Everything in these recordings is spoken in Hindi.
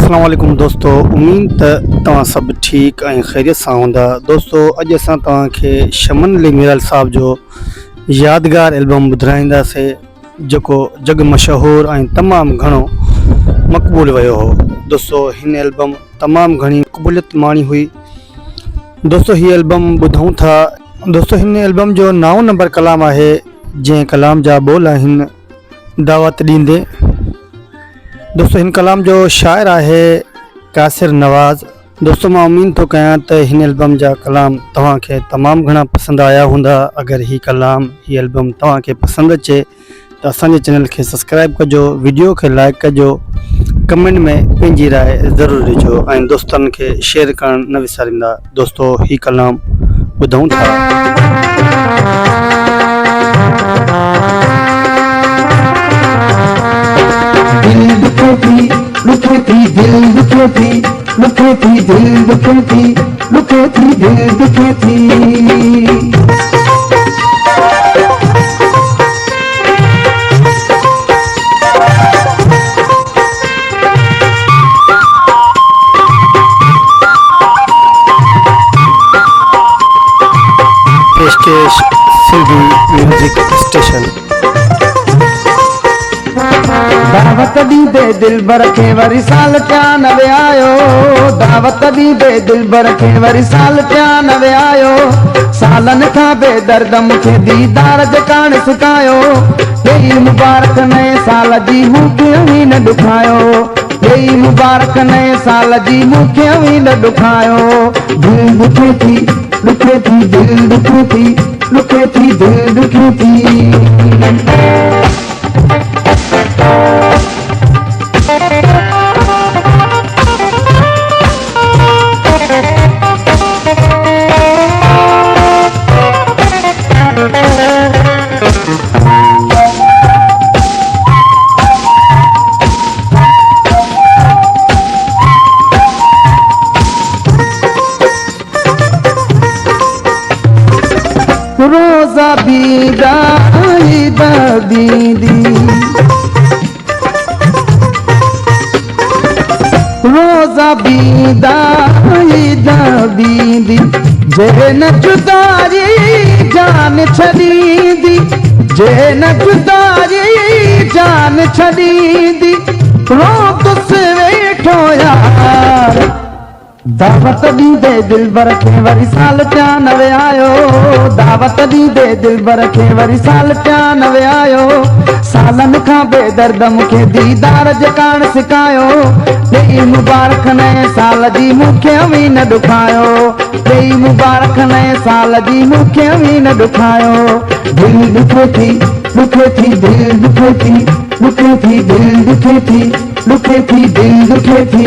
अस्सलाम वालेकुम दोस्तों, उम्मीद तव्हां सब ठीक ऐं ख़ैरियत सां हूंदा। दोस्तों अॼु असां तव्हांखे शमन अली मीराल साहब जो यादगार एल्बम ॿुधाईंदासीं जेको जग मशहूरु ऐं तमामु घणो मक़बूल वियो हो। दोस्तों हिन एल्बम तमामु घणी मक़बूलियत माणी हुई। दोस्तों हीअ एल्बम ॿुधूं था। दोस्तों हिन एल्बम जो 9 नंबर कलाम आहे, जंहिं कलाम जा बोल आहिनि दावत ॾींदे। दोस्तों हिन कलाम जो शाइर आहे कासिर नवाज़। दोस्तों मां उम्मीद थो कयां त हिन एल्बम जा कलाम तव्हांखे तमामु घणा पसंदि आया हूंदा। अगरि हीअ एल्बम तव्हांखे पसंदि अचे त असांजे चैनल खे सब्सक्राइब कजो, वीडियो खे लाइक कजो, कमेंट में पंहिंजी राय ज़रूरु ॾिजो ऐं दोस्तनि खे शेयर करणु न विसारींदा। दोस्तों हीअ कलाम ॿुधूं था। पेशकेश सिंधी म्यूजिक स्टेशन। दावत ॾींदे दिलबर खे वरी साल 93 आयो। दावत ॾींदे दिलबर खे वरी साल 93 आयो। सालनि खां बेदर्द मूंखे दीदार जे कान सिकायो। ॾेई मुबारक नए साल जी मूंखे ई न ॾुखायो। ॾेई मुबारक नए साल जी मूंखे ई न ॾुखायो। दिल दुखे थी दुखे थी, दिल दुखे थी दुखे थी, दिल दुखे थी। रोज़ा बीदा दीदी, रोज़ा बीदा दीदी, जे न जुदारी जान छॾींदी, जे न जुदारी जान छॾींदी, रोतुसि वेठो यार। दावत ॾींदे दिलबर खे वरी साल 93 आयो। दावत ॾींदे दिलबर खे वरी साल 93 आयो। सालनि खां बेदर्द मूंखे दीदार जे कान सिकायो। ॾेई मुबारक नए साल जी मूंखे ई न ॾुखायो। ॾेई मुबारक नए साल जी मूंखे ई न ॾुखायो। दिल दुखे थी दुखे थी, दिल दुखे थी दुखे थी, दिल दुखे थी दुखे थी, दिल दुखे थी।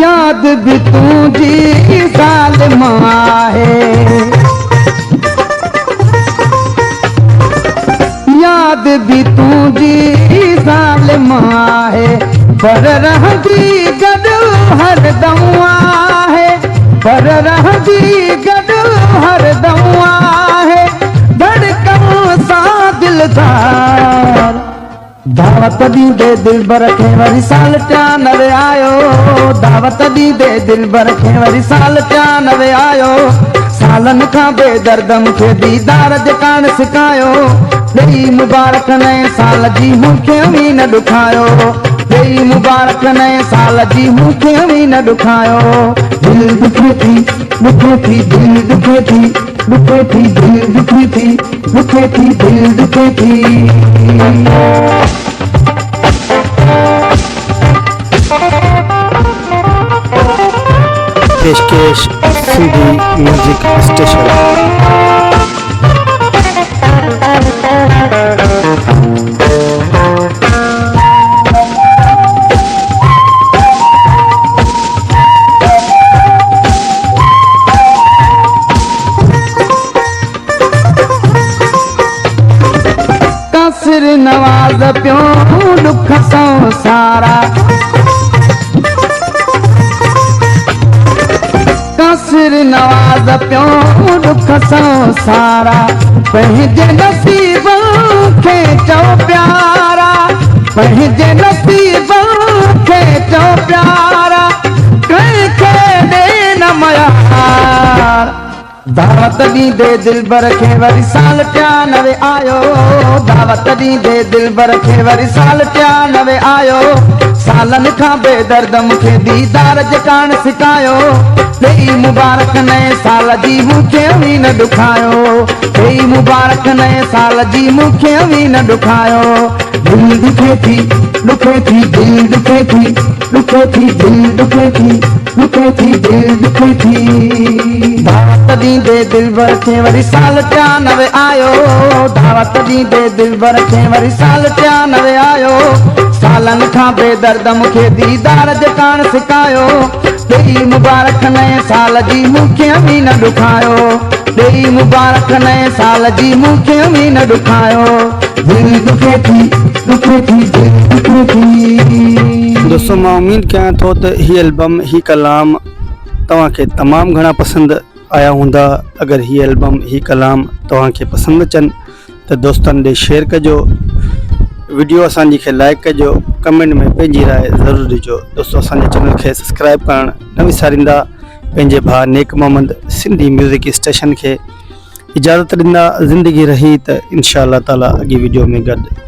याद भी तुझी साल मां है, याद भी तुझी साल मां है, पर रहंदी गॾु हरदम आहे। पर रहंदी गॾु हरदम आहे, धड़कन सां दिलदार। दावत ॾींदे दिलबर खे वरी साल 93 आयो। दावत ॾींदे दिलबर खे वरी साल 93 आयो। सालनि खां बेदर्द मूंखे दीदार जे कान सिकायो। ॾेई मुबारक नए साल जी मूंखे ई न ॾुखायो। ॾेई मुबारक नए साल जी मूंखे ई न ॾुखायो। दिल दुखे थी दुखे थी, दिल दुखे थी दुखे थी, दिल दुखे थी दुखे थी, दिल दुखे थी। पेशकेश सिंधी म्यूजिक स्टेशन। सिर नवाज़ पियो दुख संसारा सिर नवाज़ पियो दुख संसारा पंहिंजे नसीब खे चओ प्यारा पंहिंजे नसीब खे चओ प्यारा कंहिंखे ॾे न मयार दावत ॾींदे दिलबर खे वरी साल 93 आयो दावत ॾींदे दिलबर खे वरी साल 93 आयो सालनि खां बेदर्द मूंखे दीदार जे कान सिकायो ॾेई मुबारक नए साल जी मूंखे बि न ॾुखायो ॾेई मुबारक नए साल जी मूंखे बि न ॾुखायो दिल दुखे थी दिल दुखे थी दिल दुखे थी दिल दुखे थी दावत ॾींदे दिलबर खे वरी साल 93 आयो दावत ॾींदे दिलबर खे वरी साल 93 आयो सालनि खां बेदर्द मूंखे दीदार जे कान सिकायो ॾेई मुबारक नए साल जी मूंखे बि न ॾुखायो ॾेई मुबारक नए साल जी मूंखे बि न ॾुखायो दिल दुखे थी दिल दुखे थी। दोस्तों मां उम्मीद कयां थो त हीअ एल्बम ही कलाम तव्हांखे तमामु घणा पसंदि आया हूंदा अगरि हीअ एल्बम ही कलाम तव्हांखे पसंदि अचनि त दोस्तनि ॾे शेयर कजो वीडियो असांजी खे लाइक कजो कमेंट में पंहिंजी राय ज़रूरु ॾिजो दोस्तों असांजे चैनल खे सब्सक्राइब करणु न विसारींदा पंहिंजे भाउ नेक मोहम्मद सिंधी म्यूज़िक स्टेशन खे इजाज़त ॾींदा ज़िंदगी रही त इंशा अल्लाह ताला अॻे वीडियो में गॾु